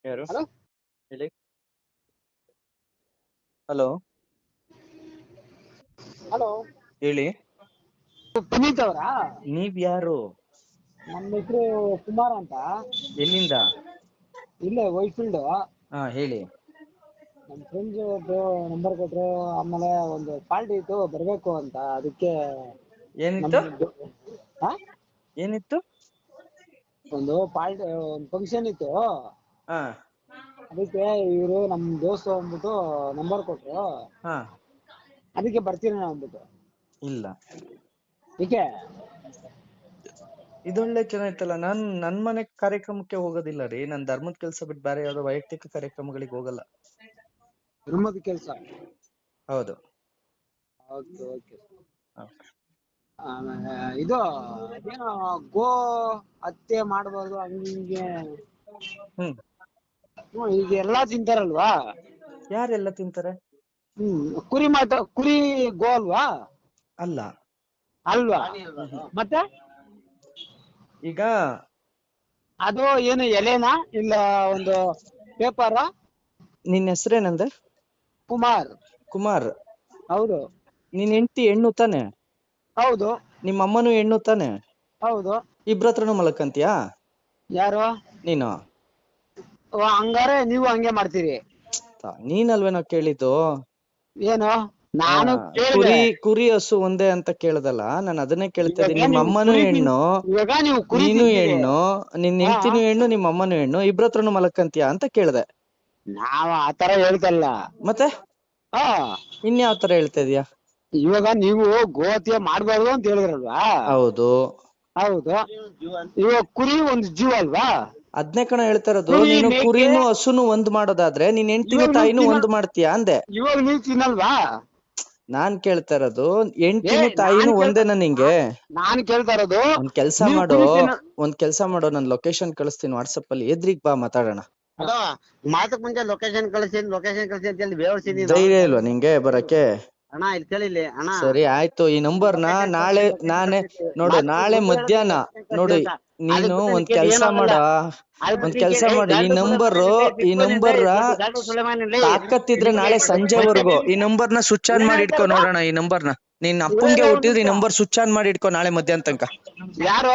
ಯಾರು ಹಲೋ ಹೇಳಿ? Hello hello ಹೇಳಿ. ಪುನೀತ್ ಅವರಾ? ನೀವ್ ಯಾರು? ನಮ್ಮ ಹೆಸರು ಕುಮಾರ್ ಅಂತ. ಎಲ್ಲಿಂದ? ಇಲ್ಲೇ ವೈಟ್ಫೀಲ್ಡ್. ಹಾ ಹೇಳಿ. ನಮ್ಮ ಫ್ರೆಂಡ್ಸ್ ಒಬ್ರು ನಂಬರ್ ಕೊಟ್ರು, ಆಮೇಲೆ ಒಂದು ಪಾರ್ಟಿ ಇತ್ತು ಬರ್ಬೇಕು ಅಂತ, ಅದಕ್ಕೆ ಏನಿತ್ತು? ನಮ್ದು ಏನಿತ್ತು? ಒಂದು ಪಾರ್ಟಿ, ಒಂದು ಫಂಕ್ಷನ್ ಇತ್ತು. ಹಾ ಅದಕ್ಕೆ ಇವರು ನಮ್ ದೋಸ್ತ್ ಅಂದ್ಬಿಟ್ಟು ನಂಬರ್ ಕೊಟ್ರು, ಹಾ ಅದಕ್ಕೆ ಬರ್ತೀನಿ ಅಂದ್ಬಿಟ್ಟು. ಇಲ್ಲ, ಏಕೆ? ಇದೊಳ್ಳೆ ಚೆನ್ನಾಗಿತ್ತಲ್ಲ. ನನ್ ಮನೆ ಕಾರ್ಯಕ್ರಮಕ್ಕೆ ಹೋಗೋದಿಲ್ಲ ರೀ. ನನ್ ಧರ್ಮದ ಕೆಲ್ಸ ಬಿಟ್ಟು ಬೇರೆ ಯಾವ್ದೋ ವೈಯಕ್ತಿಕ ಕಾರ್ಯಕ್ರಮಗಳಿಗೆ ಹೋಗಲ್ಲ. ಧರ್ಮದ ಕೆಲಸ? ಹೌದು. Okay okay. Okay. ಆಮೇಲೆ ಇದು ಅದೇನೋ ಗೋ ಹತ್ಯೆ ಮಾಡಬಾರ್ದು ಹಂಗೆ ಹ್ಮ್ ಈಗ ಎಲ್ಲಾ ತಿಂತಾರಲ್ವಾ? ಯಾರೆಲ್ಲ ತಿಂತಾರೆ? ಕುರಿ ಕುರಿ ಗೋ ಅಲ್ವಾ? ಅಲ್ಲ. ಅಲ್ವಾ? ಮತ್ತೆ ಈಗ ಅದು ಏನು ಎಲೆನಾ ಇಲ್ಲ ಒಂದು ಪೇಪರ್? ನಿನ್ ಹೆಸರೇನಂದೆ? ಕುಮಾರ್. ಕುಮಾರ್. ಹೌದು. ನಿನ್ ಹೆಂಡತಿ ಹೆಣ್ಣು ತಾನೆ? ಹೌದು. ನಿಮ್ಮ ಅಮ್ಮನು ಹೆಣ್ಣು ತಾನೆ? ಹೌದು. ಇಬ್ರತ್ರನು ಮಲಕ್ಕಂತೀಯಾ? ಯಾರು? ನೀನು. ಹಂಗಾರೆ ನೀವು ಹಂಗೆ ಮಾಡ್ತೀರಿ? ನೀನಲ್ವೇನೋ ಕೇಳಿದ್ದು? ಏನು? ನಾನು ಕುರಿ ಕುರಿ ಹಸು ಒಂದೇ ಅಂತ ಕೇಳ್ದಲ್ಲ, ನಾನು ಅದನ್ನೇ ಕೇಳ್ತಾ ಇದ್ದೀನಿ. ನಿಮ್ಮ ಅಮ್ಮನು ಹೆಣ್ಣು, ಇವಾಗ ನೀವು ಕುರಿ ನೀನು ತಿಂತೀರಿ. ಹೆಣ್ಣು, ನಿನ್ ಹೆಂಡತಿನೂ ಹೆಣ್ಣು, ನಿಮ್ಮ ಅಮ್ಮನು ಹೆಣ್ಣು, ಇಬ್ರತ್ರನು ಮಲಕ್ಕಂತೀಯಾ ಅಂತ ಕೇಳ್ದೆ. ನಾವ್ ಆತರ ಹೇಳ್ತಲ್ಲ. ಮತ್ತೆ ಹಾ, ಇನ್ಯಾವ ತರ ಹೇಳ್ತಾ ಇದೀಯ? ಇವಾಗ ನೀವು ಗೋಹತ್ಯೆ ಮಾಡ್ಬಾರ್ದು ಅಂತ ಹೇಳಿದ್ರಲ್ವಾ? ಹೌದು. ಹೌದು. ಇವಾಗ ಕುರಿ ಒಂದು ಜೀವ ಅಲ್ವಾ? ಅದ್ನೇ ಕಣ ಹೇಳ್ತಾ ಇರೋದು. ಕುರಿ, ನೀನು ಮೇಕೆ ಕುರಿನು ಹಸುನು ಒಂದ್ ಮಾಡೋದಾದ್ರೆ ನೀನ್ ಹೆಂಡತಿನೂ ಇವಾಗ ನೀವು ತಾಯಿನೂ ಒಂದ್ ಮಾಡ್ತೀಯಾ ಅಂದೆ. ಇವಾಗ ನೀವು ತಿನ್ನಲ್ವಾ? ನಾನ್ ಕೇಳ್ತಾ ಇರೋದು, ಹೆಂಡತಿನೂ ನಾನ್ ತಾಯಿನೂ ಒಂದೇನಾ ನಿಂಗೆ? ನಾನ್ ಕೇಳ್ತಾ ಇರೋದು, ಒಂದ್ ಕೆಲ್ಸ ನೀವು ಮಾಡೋ, ಕುರಿ ನನ್ ಲೊಕೇಶನ್ ಕಳಿಸ್ತೀನಿ ವಾಟ್ಸಪ್ ಅಲ್ಲಿ, ಎದ್ರಿಗ್ ಬಾ ಮಾತಾಡೋಣ. ಅದು ಮಾತಕ್ ಮುಂಚೆ ಲೊಕೇಶನ್ ಕಳಿಸಿ ಅಂತ ಹೇಳಿ ಬೇವರ್ಸಿದೀನಿ. ಧೈರ್ಯ ಇಲ್ವಾ ನಿಂಗೆ ಬರಕ್ಕೆ? ಅಣ್ಣ ಇಲ್ಲಿ ಕೇಳಿಲ್ಲ ಅಣ್ಣ. ಸರಿ ಆಯ್ತು, ಈ ನಂಬರ್ನ ನಾಳೆ ನೋಡು, ನಾಳೆ ಮಧ್ಯಾಹ್ನ ನೋಡು, ನೀನು ಒಂದ್ ಕೆಲ್ಸ ಮಾಡ, ಈ ನಂಬರ್ ತಾಕತ್ತಿದ್ರೆ ನಾಳೆ ಸಂಜೆವರೆಗೂ ಈ ನಂಬರ್ನ ಸ್ವಿಚ್ ಆನ್ ಮಾಡಿ ಇಟ್ಕೊ ನೋಡೋಣ. ಈ ನಂಬರ್ನ ನಿನ್ ಅಪ್ಪಂಗೆ ಹುಟ್ಟಿದ್ರೆ ಈ ನಂಬರ್ ಸ್ವಿಚ್ ಆನ್ ಮಾಡಿ ಇಟ್ಕೊ ನಾಳೆ ಮಧ್ಯಾಹ್ನ ತನಕ. ಯಾರು?